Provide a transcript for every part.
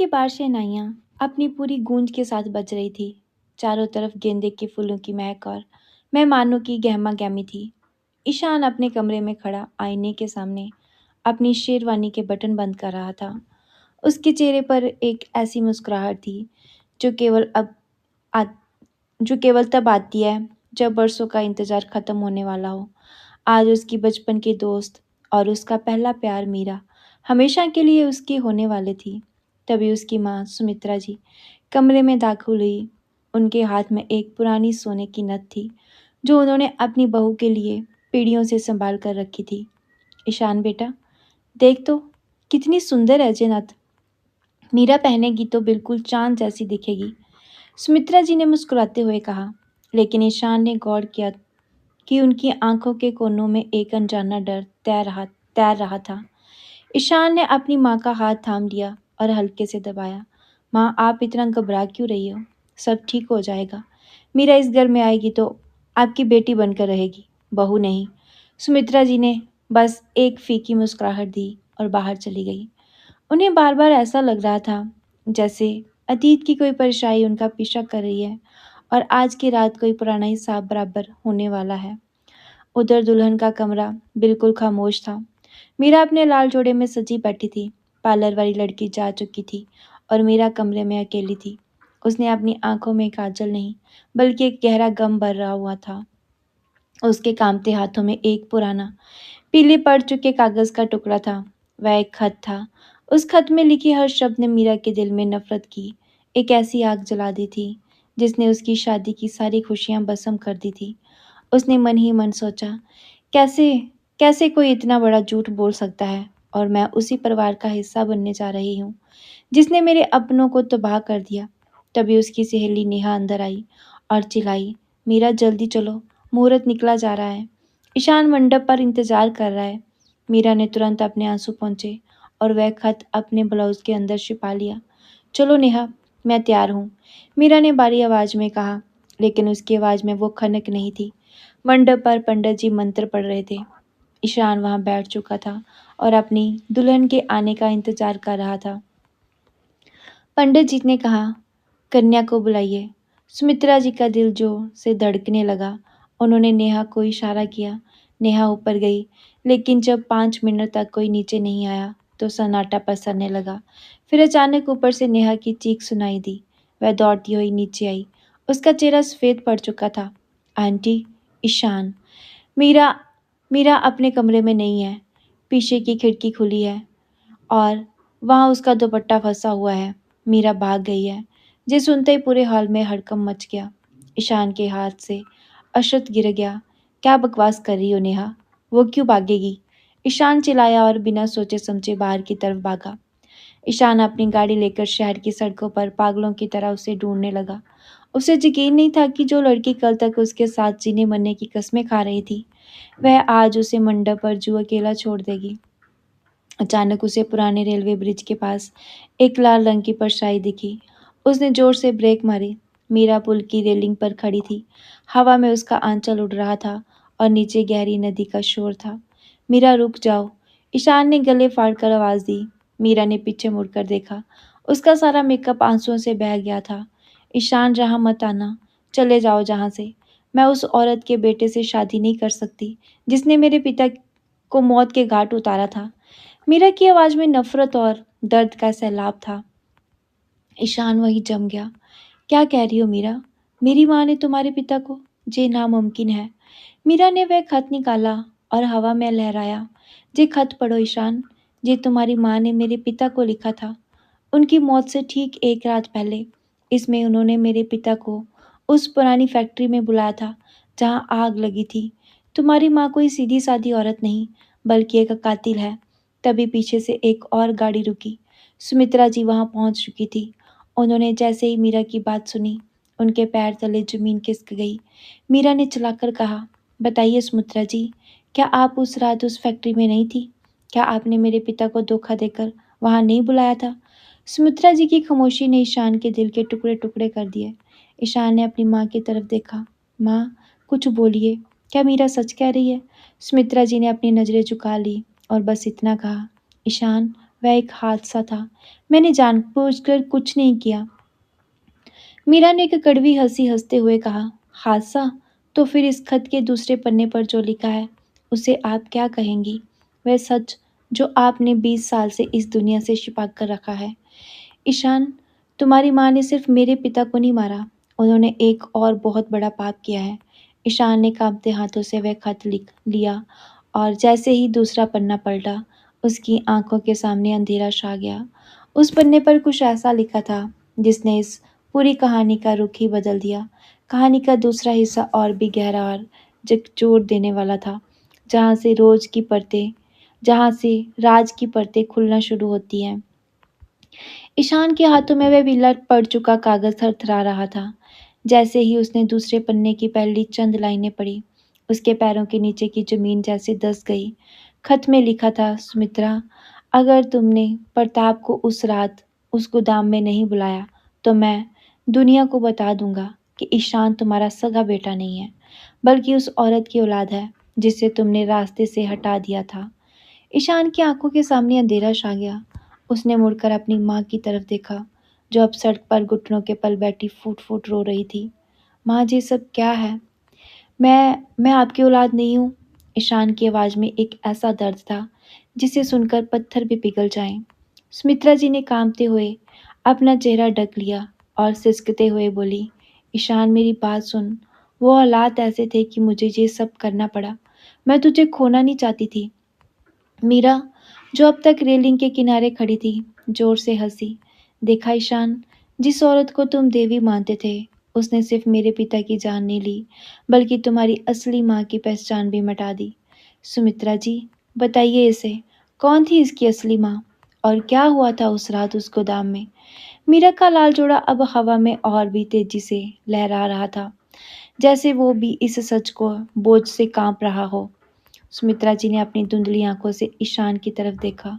की बार शहनाइयाँ अपनी पूरी गूंज के साथ बज रही थी। चारों तरफ गेंदे के फूलों की महक और मेहमानों की गहमा गहमी थी। ईशान अपने कमरे में खड़ा आईने के सामने अपनी शेरवानी के बटन बंद कर रहा था। उसके चेहरे पर एक ऐसी मुस्कुराहट थी जो आ, जो केवल तब आती है जब बरसों का इंतजार खत्म होने वाला हो। आज उसकी बचपन की दोस्त और उसका पहला प्यार मीरा हमेशा के लिए उसकी होने वाली थी। तभी उसकी माँ सुमित्रा जी कमरे में दाखिल हुई। उनके हाथ में एक पुरानी सोने की नथ थी जो उन्होंने अपनी बहू के लिए पीढ़ियों से संभाल कर रखी थी। ईशान बेटा, देख तो कितनी सुंदर है ये नथ। मीरा पहनेगी तो बिल्कुल चांद जैसी दिखेगी, सुमित्रा जी ने मुस्कुराते हुए कहा। लेकिन ईशान ने गौर किया कि उनकी आंखों के कोनों में एक अनजाना डर तैर रहा था। ईशान ने अपनी माँ का हाथ थाम लिया और हल्के से दबाया। माँ, आप इतना घबरा क्यों रही हो? सब ठीक हो जाएगा। मीरा इस घर में आएगी तो आपकी बेटी बनकर रहेगी, बहू नहीं। सुमित्रा जी ने बस एक फीकी मुस्कुराहट दी और बाहर चली गई। उन्हें बार बार ऐसा लग रहा था जैसे अतीत की कोई परेशानी उनका पीछा कर रही है और आज की रात कोई पुराना हिसाब बराबर होने वाला है। उधर दुल्हन का कमरा बिल्कुल खामोश था। मीरा अपने लाल जोड़े में सजी बैठी थी। पार्लर वाली लड़की जा चुकी थी और मीरा कमरे में अकेली थी। उसने अपनी आंखों में काजल नहीं बल्कि एक गहरा गम भर रहा हुआ था। उसके कांपते हाथों में एक पुराना पीले पड़ चुके कागज का टुकड़ा था। वह एक खत था। उस खत में लिखी हर शब्द ने मीरा के दिल में नफरत की एक ऐसी आग जला दी थी जिसने उसकी शादी की सारी खुशियां भस्म कर दी थी। उसने मन ही मन सोचा, कैसे कैसे कोई इतना बड़ा झूठ बोल सकता है और मैं उसी परिवार का हिस्सा बनने जा रही हूँ जिसने मेरे अपनों को तबाह कर दिया। तभी उसकी सहेली नेहा अंदर आई और चिल्लाई, मीरा जल्दी चलो, मुहूर्त निकला जा रहा है। ईशान मंडप पर इंतजार कर रहा है। मीरा ने तुरंत अपने आंसू पहुंचे और वह खत अपने ब्लाउज के अंदर छिपा लिया। चलो नेहा, मैं तैयार हूँ, मीरा ने बारी आवाज में कहा। लेकिन उसकी आवाज में वो खनक नहीं थी। मंडप पर पंडित जी मंत्र पढ़ रहे थे। ईशान वहां बैठ चुका था और अपनी दुल्हन के आने का इंतजार कर रहा था। पंडित जी ने कहा, कन्या को बुलाइए। सुमित्रा जी का दिल जोर से धड़कने लगा। उन्होंने नेहा को इशारा किया। नेहा ऊपर गई, लेकिन जब 5 मिनट तक कोई नीचे नहीं आया तो सन्नाटा पसरने लगा। फिर अचानक ऊपर से नेहा की चीख सुनाई दी। वह दौड़ती हुई नीचे आई। उसका चेहरा सफेद पड़ चुका था। आंटी, ईशान। मीरा मीरा अपने कमरे में नहीं है। पीछे की खिड़की खुली है और वहाँ उसका दुपट्टा फंसा हुआ है। मीरा भाग गई है। ये सुनते ही पूरे हॉल में हड़कंप मच गया। ईशान के हाथ से अशरत गिर गया। क्या बकवास कर रही हो नेहा? वो क्यों भागेगी? ईशान चिल्लाया और बिना सोचे समझे बाहर की तरफ भागा। ईशान अपनी गाड़ी लेकर शहर की सड़कों पर पागलों की तरह उसे ढूंढने लगा। उसे यकीन नहीं था कि जो लड़की कल तक उसके साथ जीने मरने की कस्में खा रही थी, वह आज उसे मंडप पर जू अकेला छोड़ देगी। अचानक उसे पुराने रेलवे ब्रिज के पास एक लाल रंग की परछाई दिखी। उसने जोर से ब्रेक मारी। मीरा पुल की रेलिंग पर खड़ी थी। हवा में उसका आंचल उड़ रहा था और नीचे गहरी नदी का शोर था। मीरा, रुक जाओ, ईशान ने गले फाड़कर आवाज दी। मीरा ने पीछे मुड़कर देखा। उसका सारा मेकअप आंसुओं से बह गया था। ईशान, जहाँ मत आना, चले जाओ जहाँ से। मैं उस औरत के बेटे से शादी नहीं कर सकती जिसने मेरे पिता को मौत के घाट उतारा था। मीरा की आवाज में नफरत और दर्द का सैलाब था। ईशान वही जम गया। क्या कह रही हो मीरा? मेरी माँ ने तुम्हारे पिता को? ये नामुमकिन है। मीरा ने वह खत निकाला और हवा में लहराया। ये खत पढ़ो ईशान। ये तुम्हारी माँ ने मेरे पिता को लिखा था, उनकी मौत से ठीक एक रात पहले। इसमें उन्होंने मेरे पिता को उस पुरानी फैक्ट्री में बुलाया था जहाँ आग लगी थी। तुम्हारी माँ कोई सीधी सादी औरत नहीं, बल्कि एक कातिल है। तभी पीछे से एक और गाड़ी रुकी। सुमित्रा जी वहां पहुंच चुकी थी। उन्होंने जैसे ही मीरा की बात सुनी, उनके पैर तले जमीन खिसक गई। मीरा ने चिल्लाकर कहा, बताइए सुमित्रा जी, क्या आप उस रात उस फैक्ट्री में नहीं थी? क्या आपने मेरे पिता को धोखा देकर वहां नहीं बुलाया था? सुमित्रा जी की खामोशी ने ईशान के दिल के टुकड़े टुकड़े कर दिए। ईशान ने अपनी माँ की तरफ देखा। माँ, कुछ बोलिए, क्या मीरा सच कह रही है? सुमित्रा जी ने अपनी नजरें झुका ली और बस इतना कहा, ईशान, वह एक हादसा था। मैंने जानबूझकर कुछ नहीं किया। मीरा ने एक कड़वी हंसी हंसते हुए कहा, हादसा? तो फिर इस खत के दूसरे पन्ने पर जो लिखा है, उसे आप क्या कहेंगी? वह सच जो आपने 20 साल से इस दुनिया से छिपा कर रखा है। ईशान, तुम्हारी माँ ने सिर्फ मेरे पिता को नहीं मारा, उन्होंने एक और बहुत बड़ा पाप किया है। ईशान ने कांपते हाथों से वह खत लिख लिया और जैसे ही दूसरा पन्ना पलटा, उसकी आंखों के सामने अंधेरा छा गया। उस पन्ने पर कुछ ऐसा लिखा था जिसने इस पूरी कहानी का रुख ही बदल दिया। कहानी का दूसरा हिस्सा और भी गहरा और झकझोर देने वाला था, जहाँ से रोज की परतें जहाँ से राज की परतें खुलना शुरू होती हैं। ईशान के हाथों में वह विलट पड़ चुका कागज थरथरा रहा था। जैसे ही उसने दूसरे पन्ने की पहली चंद लाइनें पढ़ी, उसके पैरों के नीचे की जमीन जैसे धंस गई। खत में लिखा था, सुमित्रा, अगर तुमने प्रताप को उस रात उस गोदाम में नहीं बुलाया, तो मैं दुनिया को बता दूंगा कि ईशान तुम्हारा सगा बेटा नहीं है, बल्कि उस औरत की औलाद है जिसे तुमने रास्ते से हटा दिया था। ईशान की आंखों के सामने अंधेरा छा गया। उसने मुड़कर अपनी माँ की तरफ देखा, जो अब सड़क पर घुटनों के पल बैठी फूट फूट रो रही थी। माँ जी, सब क्या है? मैं आपकी औलाद नहीं हूँ। ईशान की आवाज़ में एक ऐसा दर्द था जिसे सुनकर पत्थर भी पिघल जाएं। सुमित्रा जी ने कांपते हुए अपना चेहरा ढक लिया और सिसकते हुए बोली, ईशान, मेरी बात सुन। वो हालात ऐसे थे कि मुझे ये सब करना पड़ा। मैं तुझे खोना नहीं चाहती थी। मीरा, जो अब तक रेलिंग के किनारे खड़ी थी, जोर से हंसी। देखा ईशान, जिस औरत को तुम देवी मानते थे, उसने सिर्फ मेरे पिता की जान नहीं ली, बल्कि तुम्हारी असली माँ की पहचान भी मिटा दी। सुमित्रा जी, बताइए इसे, कौन थी इसकी असली माँ? और क्या हुआ था उस रात उस गोदाम में? मीरा का लाल जोड़ा अब हवा में और भी तेजी से लहरा रहा था, जैसे वो भी इस सच को बोझ से कांप रहा हो। सुमित्रा जी ने अपनी धुंधली आंखों से ईशान की तरफ देखा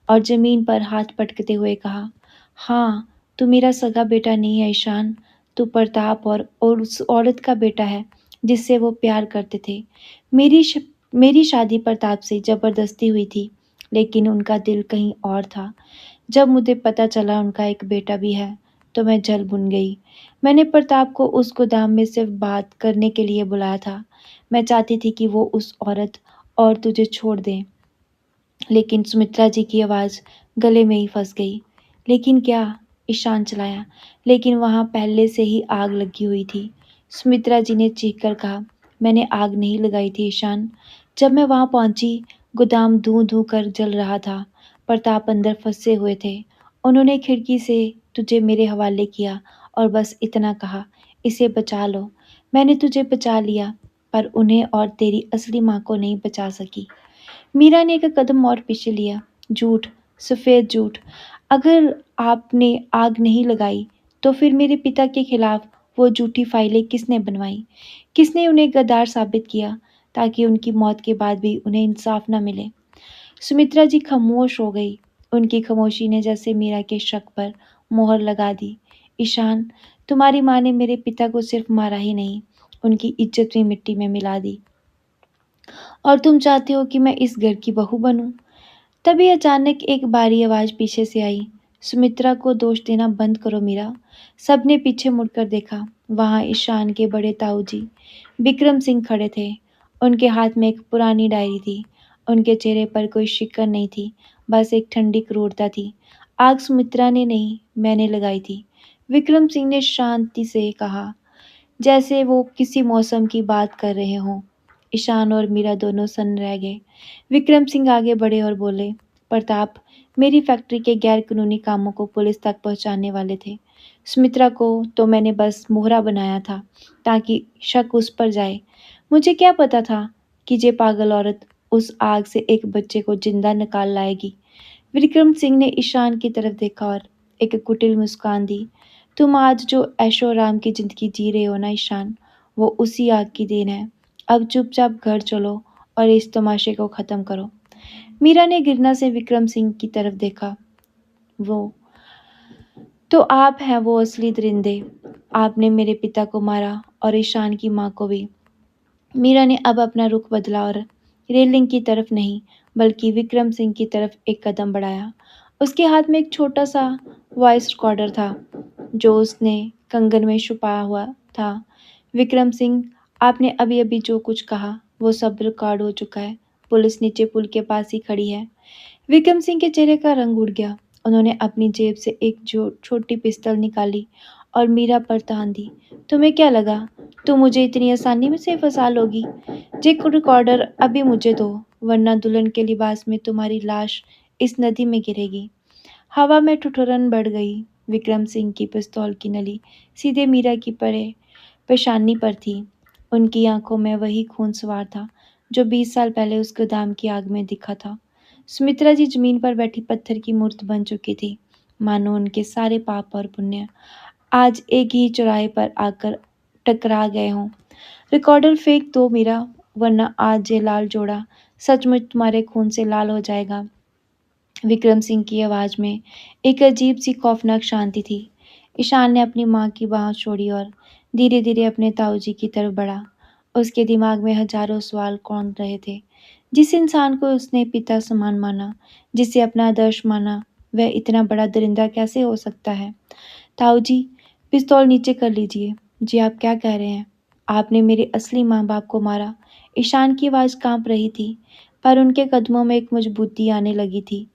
और जमीन पर हाथ पटकते हुए कहा, हाँ, तू मेरा सगा बेटा नहीं है ईशान। तू प्रताप और उस औरत का बेटा है जिससे वो प्यार करते थे। मेरी शादी प्रताप से जबरदस्ती हुई थी, लेकिन उनका दिल कहीं और था। जब मुझे पता चला उनका एक बेटा भी है, तो मैं जल भुन गई। मैंने प्रताप को उस गोदाम में सिर्फ बात करने के लिए बुलाया था। मैं चाहती थी कि वो उस औरत और तुझे छोड़ दें। लेकिन सुमित्रा जी की आवाज़ गले में ही फंस गई। लेकिन क्या? ईशान चलाया। लेकिन वहाँ पहले से ही आग लगी हुई थी। सुमित्रा जी ने चीख कर कहा, मैंने आग नहीं लगाई थी ईशान। जब मैं वहाँ पहुंची, गोदाम धू धू कर जल रहा था। प्रताप अंदर फंसे हुए थे। उन्होंने खिड़की से तुझे मेरे हवाले किया और बस इतना कहा, इसे बचा लो। मैंने तुझे बचा लिया, पर उन्हें और तेरी असली माँ को नहीं बचा सकी। मीरा ने एक कदम और पीछे लिया। झूठ, सफ़ेद झूठ। अगर आपने आग नहीं लगाई, तो फिर मेरे पिता के खिलाफ वो झूठी फाइलें किसने बनवाई? किसने उन्हें गद्दार साबित किया, ताकि उनकी मौत के बाद भी उन्हें इंसाफ न मिले? सुमित्रा जी खामोश हो गई। उनकी खामोशी ने जैसे मीरा के शक पर मोहर लगा दी। ईशान, तुम्हारी माँ ने मेरे पिता को सिर्फ मारा ही नहीं, उनकी इज्जत भी मिट्टी में मिला दी। और तुम चाहते हो कि मैं इस घर की बहू बनूं? तभी अचानक एक भारी आवाज पीछे से आई, सुमित्रा को दोष देना बंद करो मीरा। सबने पीछे मुड़कर देखा। वहां ईशान के बड़े ताऊ जी विक्रम सिंह खड़े थे। उनके हाथ में एक पुरानी डायरी थी। उनके चेहरे पर कोई शिकन नहीं थी, बस एक ठंडी क्रूरता थी। आग सुमित्रा ने नहीं, मैंने लगाई थी, विक्रम सिंह ने शांति से कहा, जैसे वो किसी मौसम की बात कर रहे हों। ईशान और मीरा दोनों सन्न रह गए। विक्रम सिंह आगे बढ़े और बोले, प्रताप, मेरी फैक्ट्री के गैर कानूनी कामों को पुलिस तक पहुंचाने वाले थे। सुमित्रा को तो मैंने बस मोहरा बनाया था, ताकि शक उस पर जाए। मुझे क्या पता था कि ये पागल औरत उस आग से एक बच्चे को जिंदा निकाल लाएगी। विक्रम सिंह ने ईशान की तरफ देखा और एक कुटिल मुस्कान दी। तुम आज जो ऐशो आराम की जिंदगी जी रहे हो ना ईशान, वो उसी आग की देन है। अब चुपचाप घर चलो और इस तमाशे को खत्म करो। मीरा ने घृणा से विक्रम सिंह की तरफ देखा। वो तो आप हैं वो असली दरिंदे। आपने मेरे पिता को मारा और ईशान की माँ को भी। मीरा ने अब अपना रुख बदला और रेलिंग की तरफ नहीं, बल्कि विक्रम सिंह की तरफ एक कदम बढ़ाया। उसके हाथ में एक छोटा सा वॉइस रिकॉर्डर था जो उसने कंगन में छुपाया हुआ था। विक्रम सिंह, आपने अभी अभी जो कुछ कहा वो सब रिकॉर्ड हो चुका है। पुलिस नीचे पुल के पास ही खड़ी है। विक्रम सिंह के चेहरे का रंग उड़ गया। उन्होंने अपनी जेब से एक जो छोटी पिस्तौल निकाली और मीरा पर तान दी। तुम्हें क्या लगा तुम मुझे इतनी आसानी में से फंसा लोगी? जे रिकॉर्डर अभी मुझे दो, वरना दुल्हन के लिबास में तुम्हारी लाश इस नदी में गिरेगी। हवा में ठिठुरन बढ़ गई। विक्रम सिंह की पिस्तौल की नली सीधे मीरा की पेशानी पर थी। उनकी आंखों में वही खून सवार था जो 20 साल पहले उस गोदाम की आग में दिखा था। सुमित्रा जी जमीन पर बैठी पत्थर की मूर्त बन चुकी थी, मानो उनके सारे पाप और पुण्य आज एक ही चौराहे पर आकर टकरा गए हों। रिकॉर्डर फेंक दो मीरा, वरना आज ये लाल जोड़ा सचमुच तुम्हारे खून से लाल हो जाएगा। विक्रम सिंह की आवाज में एक अजीब सी खौफनाक शांति थी। ईशान ने अपनी माँ की बाँह छोड़ी और धीरे धीरे अपने ताऊजी की तरफ बढ़ा। उसके दिमाग में हजारों सवाल कौन रहे थे। जिस इंसान को उसने पिता समान माना, जिसे अपना आदर्श माना, वह इतना बड़ा दरिंदा कैसे हो सकता है? ताऊजी, पिस्तौल नीचे कर लीजिए। जी आप क्या कह रहे हैं? आपने मेरे असली माँ बाप को मारा। ईशान की आवाज़ कांप रही थी, पर उनके कदमों में एक मजबूती आने लगी थी।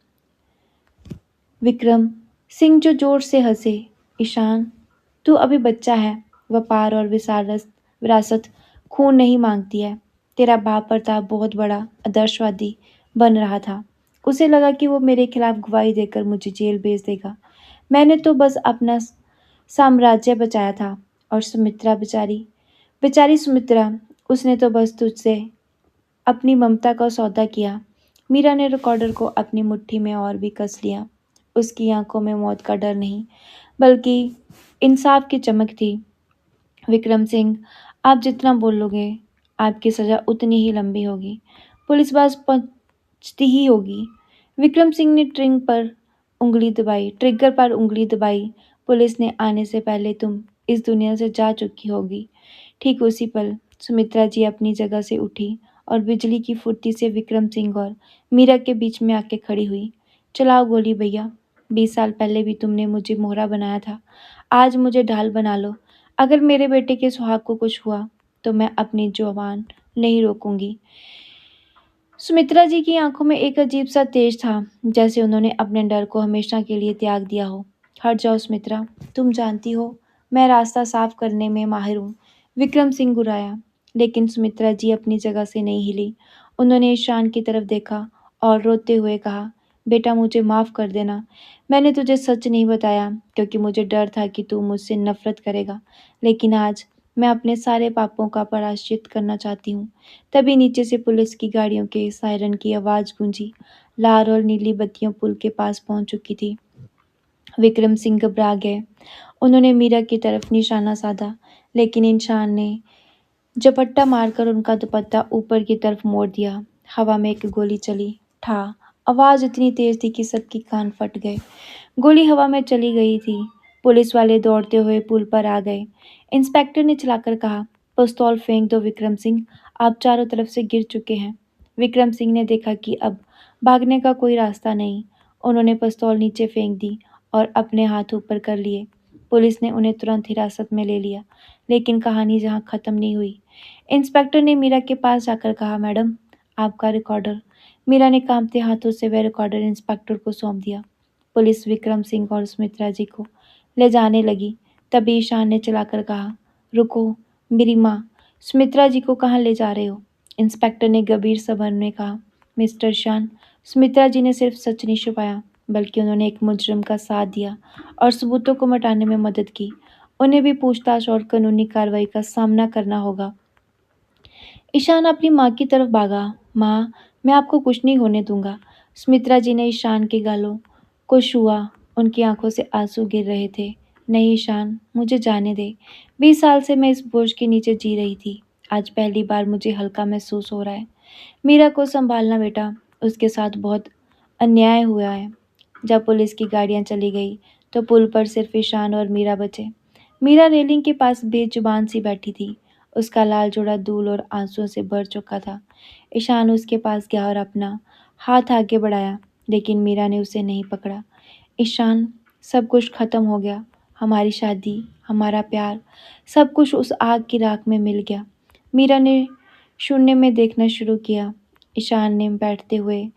विक्रम सिंह जो जोर से हंसे। ईशान, तू अभी बच्चा है। व्यापार और विरासत खून नहीं मांगती है। तेरा बाप प्रताप बहुत बड़ा आदर्शवादी बन रहा था। उसे लगा कि वो मेरे खिलाफ गवाही देकर मुझे जेल भेज देगा। मैंने तो बस अपना साम्राज्य बचाया था। और सुमित्रा बेचारी, बेचारी सुमित्रा, उसने तो बस तुझसे अपनी ममता का सौदा किया। मीरा ने रिकॉर्डर को अपनी मुट्ठी में और भी कस लिया। उसकी आंखों में मौत का डर नहीं, बल्कि इंसाफ की चमक थी। विक्रम सिंह, आप जितना बोलोगे, आपकी सजा उतनी ही लंबी होगी। पुलिस बाज पहुंचती ही होगी। विक्रम सिंह ने ट्रिगर पर उंगली दबाई। पुलिस ने आने से पहले तुम इस दुनिया से जा चुकी होगी। ठीक उसी पल सुमित्रा जी अपनी जगह से उठी और बिजली की फुर्ती से विक्रम सिंह और मीरा के बीच में आके खड़ी हुई। चलाओ गोली भैया। 20 साल पहले भी तुमने मुझे मोहरा बनाया था, आज मुझे ढाल बना लो। अगर मेरे बेटे के सुहाग को कुछ हुआ तो मैं अपनी जुबान नहीं रोकूंगी। सुमित्रा जी की आंखों में एक अजीब सा तेज था, जैसे उन्होंने अपने डर को हमेशा के लिए त्याग दिया हो। हट जाओ सुमित्रा, तुम जानती हो मैं रास्ता साफ करने में माहिर हूँ। विक्रम सिंह गुर्राया, लेकिन सुमित्रा जी अपनी जगह से नहीं हिली। उन्होंने ईशान की तरफ देखा और रोते हुए कहा, बेटा मुझे माफ़ कर देना। मैंने तुझे सच नहीं बताया क्योंकि मुझे डर था कि तू मुझसे नफरत करेगा, लेकिन आज मैं अपने सारे पापों का प्रायश्चित करना चाहती हूँ। तभी नीचे से पुलिस की गाड़ियों के सायरन की आवाज़ गूंजी। लाल और नीली बत्तियां पुल के पास पहुंच चुकी थी। विक्रम सिंह घबरा गए। उन्होंने मीरा की तरफ निशाना साधा, लेकिन इंसान ने झपट्टा मारकर उनका दुपट्टा ऊपर की तरफ मोड़ दिया। हवा में एक गोली चली। ठा आवाज़ इतनी तेज थी कि सबके कान फट गए। गोली हवा में चली गई थी। पुलिस वाले दौड़ते हुए पुल पर आ गए। इंस्पेक्टर ने चिल्लाकर कहा, पिस्तौल फेंक दो विक्रम सिंह, आप चारों तरफ से गिर चुके हैं। विक्रम सिंह ने देखा कि अब भागने का कोई रास्ता नहीं। उन्होंने पिस्तौल नीचे फेंक दी और अपने हाथ ऊपर कर लिए। पुलिस ने उन्हें तुरंत हिरासत में ले लिया, लेकिन कहानी जहां खत्म नहीं हुई। इंस्पेक्टर ने मीरा के पास जाकर कहा, मैडम, आपका रिकॉर्डर। मीरा ने कांपते हाथों से वह रिकॉर्डर इंस्पेक्टर को सौंप दिया। पुलिस विक्रम सिंह और सुमित्रा जी को ले जाने लगी। तभी ईशान ने चलाकर कहा, रुको, मेरी माँ। सुमित्रा जी को कहाँ ले जा रहे हो? इंस्पेक्टर ने गंभीर स्वर में कहा, मिस्टर ईशान, सुमित्रा जी ने सिर्फ सच नहीं छुपाया, बल्कि उन्होंने एक मुजरिम का साथ दिया और सबूतों को मिटाने में मदद की। उन्हें भी पूछताछ और कानूनी कार्रवाई का सामना करना होगा। ईशान अपनी माँ की तरफ भागा। माँ, मैं आपको कुछ नहीं होने दूंगा। सुमित्रा जी ने ईशान के गालों को छुआ। उनकी आंखों से आंसू गिर रहे थे। नहीं ईशान, मुझे जाने दे। 20 साल से मैं इस बोझ के नीचे जी रही थी। आज पहली बार मुझे हल्का महसूस हो रहा है। मीरा को संभालना बेटा, उसके साथ बहुत अन्याय हुआ है। जब पुलिस की गाड़ियां चली गई तो पुल पर सिर्फ ईशान और मीरा बचे। मीरा रेलिंग के पास बेजुबान सी बैठी थी। उसका लाल जोड़ा धूल और आंसुओं से भर चुका था। ईशान उसके पास गया और अपना हाथ आगे बढ़ाया, लेकिन मीरा ने उसे नहीं पकड़ा। ईशान, सब कुछ खत्म हो गया। हमारी शादी, हमारा प्यार, सब कुछ उस आग की राख में मिल गया। मीरा ने शून्य में देखना शुरू किया। ईशान ने बैठते हुए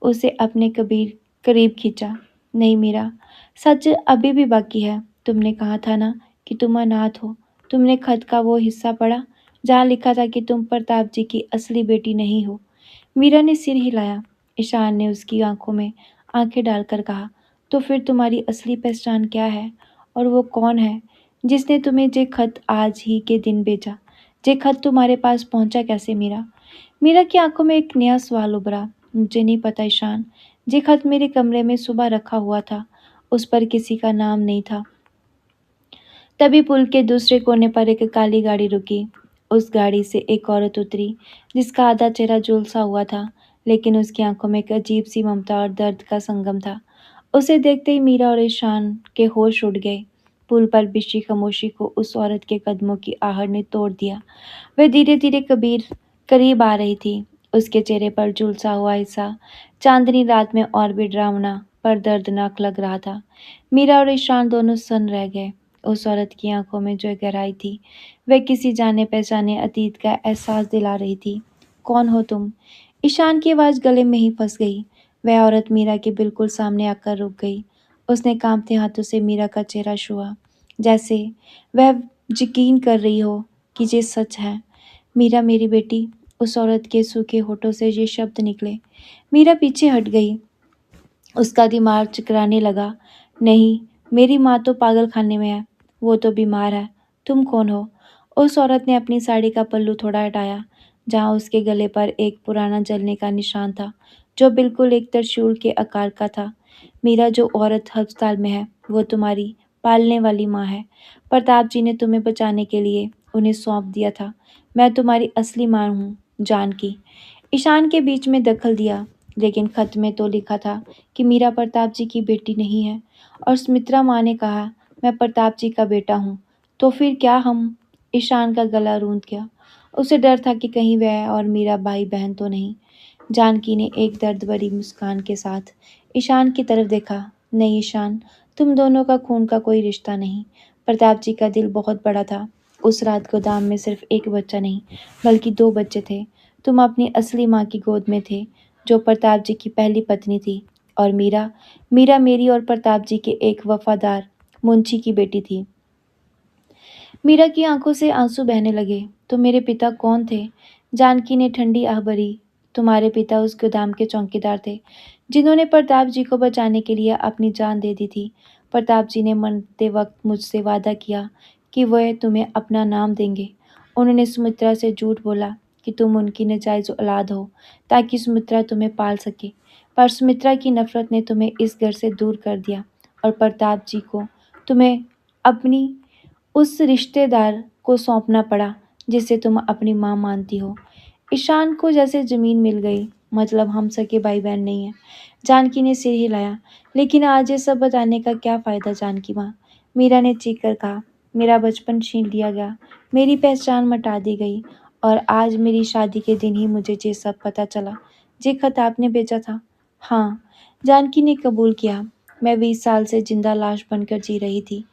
उसे अपने कबीर करीब खींचा। नहीं मीरा, सच अभी भी बाकी है। तुमने कहा था ना कि तुम अनाथ हो। तुमने खत का वो हिस्सा पढ़ा जहाँ लिखा था कि तुम प्रताप जी की असली बेटी नहीं हो। मीरा ने सिर हिलाया। ईशान ने उसकी आंखों में आंखें डालकर कहा, तो फिर तुम्हारी असली पहचान क्या है? और वो कौन है जिसने तुम्हें ये खत आज ही के दिन भेजा? ये खत तुम्हारे पास पहुंचा कैसे मीरा? मीरा की आंखों में एक नया सवाल उभरा। मुझे नहीं पता ईशान। ये खत मेरे कमरे में सुबह रखा हुआ था। उस पर किसी का नाम नहीं था। तभी पुल के दूसरे कोने पर एक काली गाड़ी रुकी। उस गाड़ी से एक औरत उतरी जिसका आधा चेहरा झुलसा हुआ था, लेकिन उसकी आंखों में एक अजीब सी ममता और दर्द का संगम था। उसे देखते ही मीरा और ईशान के होश उड़ गए। पुल पर बिछी खामोशी को उस औरत के कदमों की आहट ने तोड़ दिया। वह धीरे धीरे कबीर करीब आ रही थी। उसके चेहरे पर झुलसा हुआ हिस्सा चांदनी रात में और भी डरावना पर दर्दनाक लग रहा था। मीरा और ईशान दोनों सन्न रह गए। उस औरत की आंखों में जो गहराई थी, वह किसी जाने पहचाने अतीत का एहसास दिला रही थी। कौन हो तुम? ईशान की आवाज़ गले में ही फंस गई। वह औरत मीरा के बिल्कुल सामने आकर रुक गई। उसने कांपते हाथों से मीरा का चेहरा छुआ, जैसे वह यकीन कर रही हो कि ये सच है। मीरा मेरी बेटी। उस औरत के सूखे होठों से ये शब्द निकले। मीरा पीछे हट गई। उसका दिमाग चकराने लगा। नहीं, मेरी माँ तो पागल खाने में है। वो तो बीमार है। तुम कौन हो? उस औरत ने अपनी साड़ी का पल्लू थोड़ा हटाया, जहाँ उसके गले पर एक पुराना जलने का निशान था, जो बिल्कुल एक त्रिशूल के आकार का था। मीरा, जो औरत अस्पताल में है, वो तुम्हारी पालने वाली माँ है। प्रताप जी ने तुम्हें बचाने के लिए उन्हें सौंप दिया था। मैं तुम्हारी असली माँ हूँ, जानकी। ईशान के बीच में दखल दिया। लेकिन खत में तो लिखा था कि मीरा प्रताप जी की बेटी नहीं है। और सुमित्रा माँ ने कहा मैं प्रताप जी का बेटा हूँ। तो फिर क्या हम? ईशान का गला रूंध गया। उसे डर था कि कहीं वह और मीरा भाई बहन तो नहीं। जानकी ने एक दर्द भरी मुस्कान के साथ ईशान की तरफ देखा। नहीं ईशान, तुम दोनों का खून का कोई रिश्ता नहीं। प्रताप जी का दिल बहुत बड़ा था। उस रात गोदाम में सिर्फ एक बच्चा नहीं, बल्कि दो बच्चे थे। तुम अपनी असली माँ की गोद में थे, जो प्रताप जी की पहली पत्नी थी। और मीरा, मीरा मेरी और प्रताप जी के एक वफादार मुंशी की बेटी थी। मीरा की आंखों से आंसू बहने लगे। तो मेरे पिता कौन थे? जानकी ने ठंडी आह भरी। तुम्हारे पिता उस गोदाम के चौकीदार थे, जिन्होंने प्रताप जी को बचाने के लिए अपनी जान दे दी थी। प्रताप जी ने मरते वक्त मुझसे वादा किया कि वह तुम्हें अपना नाम देंगे। उन्होंने सुमित्रा से झूठ बोला कि तुम उनकी नाजायज औलाद हो, ताकि सुमित्रा तुम्हें पाल सके। पर सुमित्रा की नफरत ने तुम्हें इस घर से दूर कर दिया, और प्रताप जी को तुम्हें अपनी उस रिश्तेदार को सौंपना पड़ा जिसे तुम अपनी माँ मानती हो। ईशान को जैसे जमीन मिल गई। मतलब हम सके भाई बहन नहीं है। जानकी ने सिर हिलाया। लेकिन आज ये सब बताने का क्या फायदा जानकी माँ? मीरा ने चीख कर कहा। मेरा बचपन छीन लिया गया, मेरी पहचान मिटा दी गई, और आज मेरी शादी के दिन ही मुझे ये सब पता चला। जे खत आपने भेजा था? हाँ, जानकी ने कबूल किया। मैं 20 साल से जिंदा लाश बनकर जी रही थी।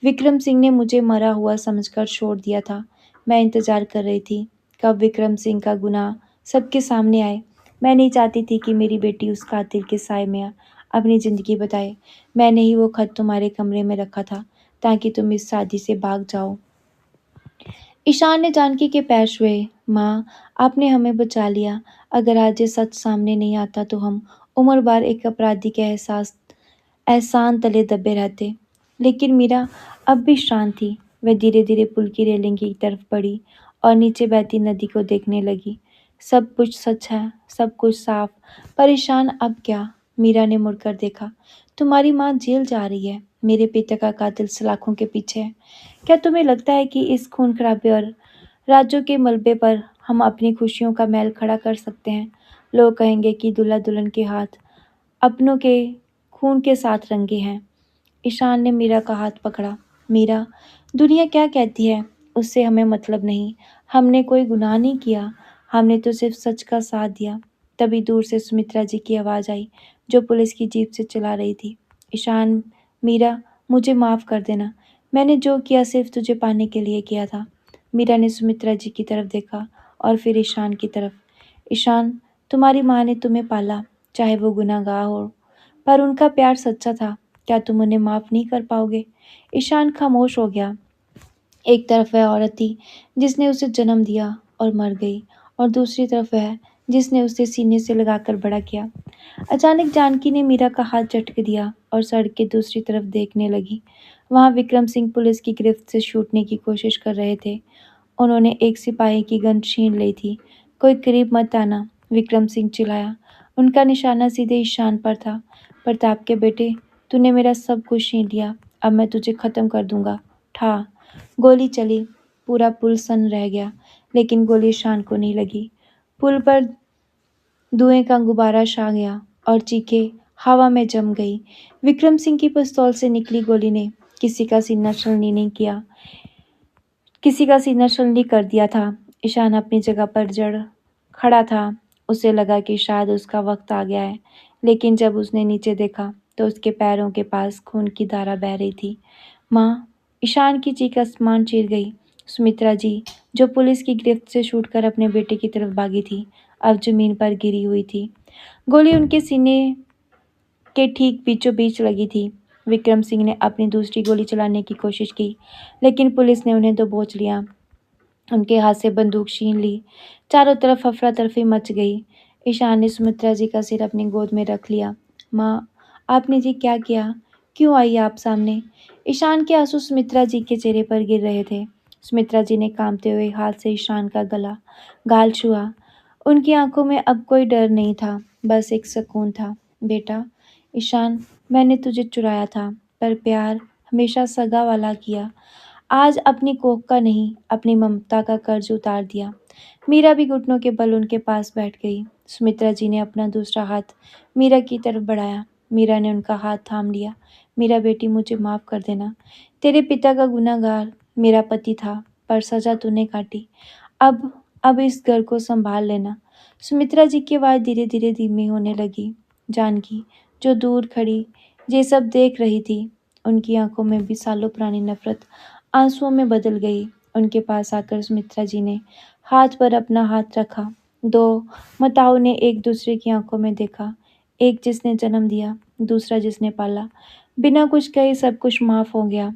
विक्रम सिंह ने मुझे मरा हुआ समझकर छोड़ दिया था। मैं इंतजार कर रही थी कब विक्रम सिंह का गुनाह सबके सामने आए। मैं नहीं चाहती थी कि मेरी बेटी उस कातिल के साए में अपनी जिंदगी बताए। मैंने ही वो खत तुम्हारे कमरे में रखा था, ताकि तुम इस शादी से भाग जाओ। ईशान ने जानकी के पैर छुए। माँ, आपने हमें बचा लिया। अगर आज ये सच सामने नहीं आता तो हम उम्र भर एक अपराधी के एहसान तले दबे रहते। लेकिन मीरा अब भी शांत थी। वह धीरे धीरे पुल की रेलिंग की तरफ बढ़ी और नीचे बहती नदी को देखने लगी। सब कुछ सच है, सब कुछ साफ। परेशान अब क्या? मीरा ने मुड़कर देखा। तुम्हारी माँ जेल जा रही है। मेरे पिता का कातिल सलाखों के पीछे है। क्या तुम्हें लगता है कि इस खून खराबे और राज्यों के मलबे पर हम अपनी खुशियों का महल खड़ा कर सकते हैं? लोग कहेंगे कि दूल्हा दुल्हन के हाथ अपनों के खून के साथ रंगे हैं। ईशान ने मीरा का हाथ पकड़ा। मीरा, दुनिया क्या कहती है उससे हमें मतलब नहीं। हमने कोई गुनाह नहीं किया। हमने तो सिर्फ सच का साथ दिया। तभी दूर से सुमित्रा जी की आवाज़ आई, जो पुलिस की जीप से चला रही थी। ईशान, मीरा, मुझे माफ़ कर देना। मैंने जो किया सिर्फ तुझे पाने के लिए किया था। मीरा ने सुमित्रा जी की तरफ देखा और फिर ईशान की तरफ। ईशान, तुम्हारी माँ ने तुम्हें पाला, चाहे वो गुनहगार हो, पर उनका प्यार सच्चा था। क्या तुम उन्हें माफ़ नहीं कर पाओगे? ईशान खामोश हो गया। एक तरफ वह औरत थी जिसने उसे जन्म दिया और मर गई, और दूसरी तरफ वह जिसने उसे सीने से लगाकर बड़ा किया। अचानक जानकी ने मीरा का हाथ झटक दिया और सड़क के दूसरी तरफ देखने लगी। वहां विक्रम सिंह पुलिस की गिरफ्त से छूटने की कोशिश कर रहे थे। उन्होंने एक सिपाही की गन छीन ली थी। कोई करीब मत आना, विक्रम सिंह चिल्लाया। उनका निशाना सीधे ईशान पर था। प्रताप के बेटे, तूने मेरा सब कुछ छीन लिया, अब मैं तुझे खत्म कर दूंगा। ठा गोली चली। पूरा पुल सन्न रह गया, लेकिन गोली ईशान को नहीं लगी। पुल पर धुएं का गुब्बारा छा गया और चीखें हवा में जम गई। विक्रम सिंह की पिस्तौल से निकली गोली ने किसी का सीना छलनी नहीं किया, किसी का सीना छलनी कर दिया था। ईशान अपनी जगह पर जड़ खड़ा था। उसे लगा कि शायद उसका वक्त आ गया है, लेकिन जब उसने नीचे देखा तो उसके पैरों के पास खून की धारा बह रही थी। माँ! ईशान की चीख आसमान चीर गई। सुमित्रा जी, जो पुलिस की गिरफ्त से छूटकर अपने बेटे की तरफ भागी थी, अब जमीन पर गिरी हुई थी। गोली उनके सीने के ठीक बीचों बीच लगी थी। विक्रम सिंह ने अपनी दूसरी गोली चलाने की कोशिश की, लेकिन पुलिस ने उन्हें दबोच लिया। उनके हाथ से बंदूक छीन ली। चारों तरफ अफरा तफरी मच गई। ईशान ने सुमित्रा जी का सिर अपनी गोद में रख लिया। माँ, आपने ये क्या किया? क्यों आई आप सामने? ईशान के आंसू सुमित्रा जी के चेहरे पर गिर रहे थे। सुमित्रा जी ने कांपते हुए हाथ से ईशान का गाल छुआ। उनकी आंखों में अब कोई डर नहीं था, बस एक सुकून था। बेटा, ईशान, मैंने तुझे चुराया था, पर प्यार हमेशा सगा वाला किया। आज अपनी कोख का नहीं, अपनी ममता का कर्ज उतार दिया। मीरा भी घुटनों के बल उनके पास बैठ गई। सुमित्रा जी ने अपना दूसरा हाथ मीरा की तरफ बढ़ाया। मीरा ने उनका हाथ थाम लिया। मीरा बेटी, मुझे माफ कर देना। तेरे पिता का गुनहगार मेरा पति था, पर सजा तूने काटी। अब इस घर को संभाल लेना। सुमित्रा जी की आवाज धीरे धीरे धीमी होने लगी। जानकी, जो दूर खड़ी ये सब देख रही थी, उनकी आंखों में भी सालों पुरानी नफरत आंसुओं में बदल गई। उनके पास आकर सुमित्रा जी ने हाथ पर अपना हाथ रखा। दो माताओं ने एक दूसरे की आंखों में देखा, एक जिसने जन्म दिया, दूसरा जिसने पाला। बिना कुछ कहे सब कुछ माफ हो गया।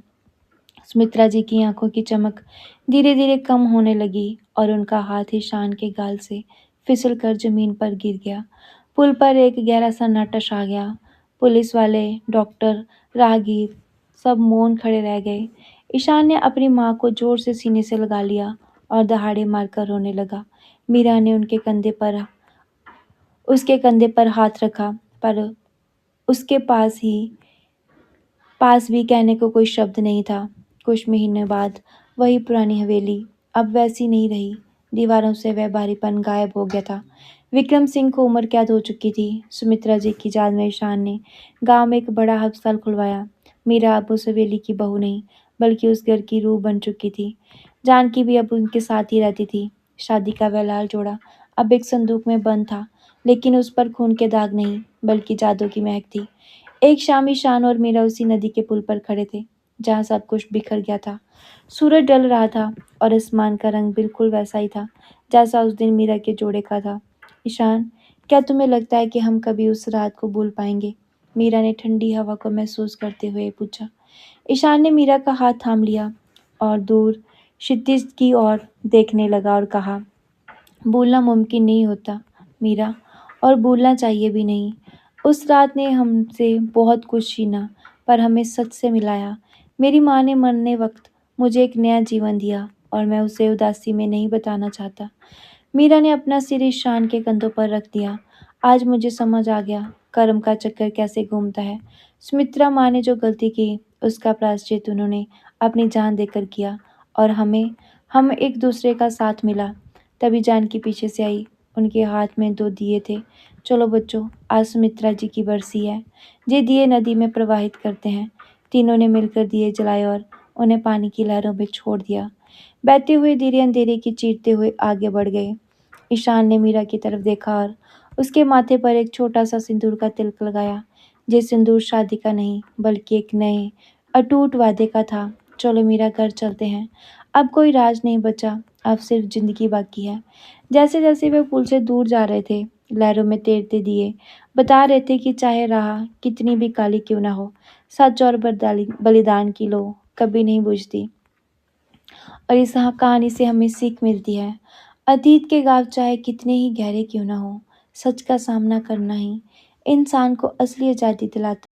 सुमित्रा जी की आंखों की चमक धीरे धीरे कम होने लगी और उनका हाथ ईशान के गाल से फिसल कर जमीन पर गिर गया। पुल पर एक गहरा सन्नाटा छा गया। पुलिस वाले, डॉक्टर, राहगीर सब मौन खड़े रह गए। ईशान ने अपनी माँ को जोर से सीने से लगा लिया और दहाड़े मारकर रोने लगा। मीरा ने उसके कंधे पर हाथ रखा, पर उसके पास भी कहने को कोई शब्द नहीं था। कुछ महीने बाद वही पुरानी हवेली अब वैसी नहीं रही। दीवारों से वह भारीपन गायब हो गया था। विक्रम सिंह को उम्र कैद हो चुकी थी। सुमित्रा जी की याद में ईशान ने गांव में एक बड़ा अस्पताल खुलवाया। मीरा अब उस हवेली की बहू नहीं, बल्कि उस घर की रूह बन चुकी थी। जानकी भी अब उनके साथ ही रहती थी। शादी का वह लाल जोड़ा अब एक संदूक में बंद था, लेकिन उस पर खून के दाग नहीं, बल्कि जादू की महक थी। एक शाम ईशान और मीरा उसी नदी के पुल पर खड़े थे, जहाँ सब कुछ बिखर गया था। सूरज ढल रहा था और आसमान का रंग बिल्कुल वैसा ही था जैसा उस दिन मीरा के जोड़े का था। ईशान, क्या तुम्हें लगता है कि हम कभी उस रात को भूल पाएंगे? मीरा ने ठंडी हवा को महसूस करते हुए पूछा। ईशान ने मीरा का हाथ थाम लिया और दूर क्षितिज की ओर देखने लगा और कहा, भूलना मुमकिन नहीं होता मीरा, और भूलना चाहिए भी नहीं। उस रात ने हमसे बहुत कुछ छीना, पर हमें सच से मिलाया। मेरी माँ ने मरने वक्त मुझे एक नया जीवन दिया, और मैं उसे उदासी में नहीं बताना चाहता। मीरा ने अपना सिर ईशान के कंधों पर रख दिया। आज मुझे समझ आ गया कर्म का चक्कर कैसे घूमता है। सुमित्रा माँ ने जो गलती की, उसका प्रायश्चित उन्होंने अपनी जान देकर किया, और हम एक दूसरे का साथ मिला। तभी जानकी पीछे से आई। उनके हाथ में 2 दिए थे। चलो बच्चों, आज सुमित्रा जी की बरसी है। ये दिए नदी में प्रवाहित करते हैं। तीनों ने मिलकर दिए जलाए और उन्हें पानी की लहरों में छोड़ दिया। बहते हुए धीरे अंधेरे की चीरते हुए आगे बढ़ गए। ईशान ने मीरा की तरफ देखा और उसके माथे पर एक छोटा सा सिंदूर का तिलक लगाया। ये सिंदूर शादी का नहीं बल्कि एक नए अटूट वादे का था। चलो मीरा घर चलते हैं। अब कोई राज नहीं बचा, अब सिर्फ जिंदगी बाकी है। जैसे जैसे वे पुल से दूर जा रहे थे, लहरों में तैरते दिए बता रहे थे कि चाहे राह कितनी भी काली क्यों ना हो, सच और बलिदान की लो कभी नहीं बुझती। और इस कहानी से हमें सीख मिलती है, अतीत के गाँव चाहे कितने ही गहरे क्यों ना हो, सच का सामना करना ही इंसान को असली आज़ादी दिलाता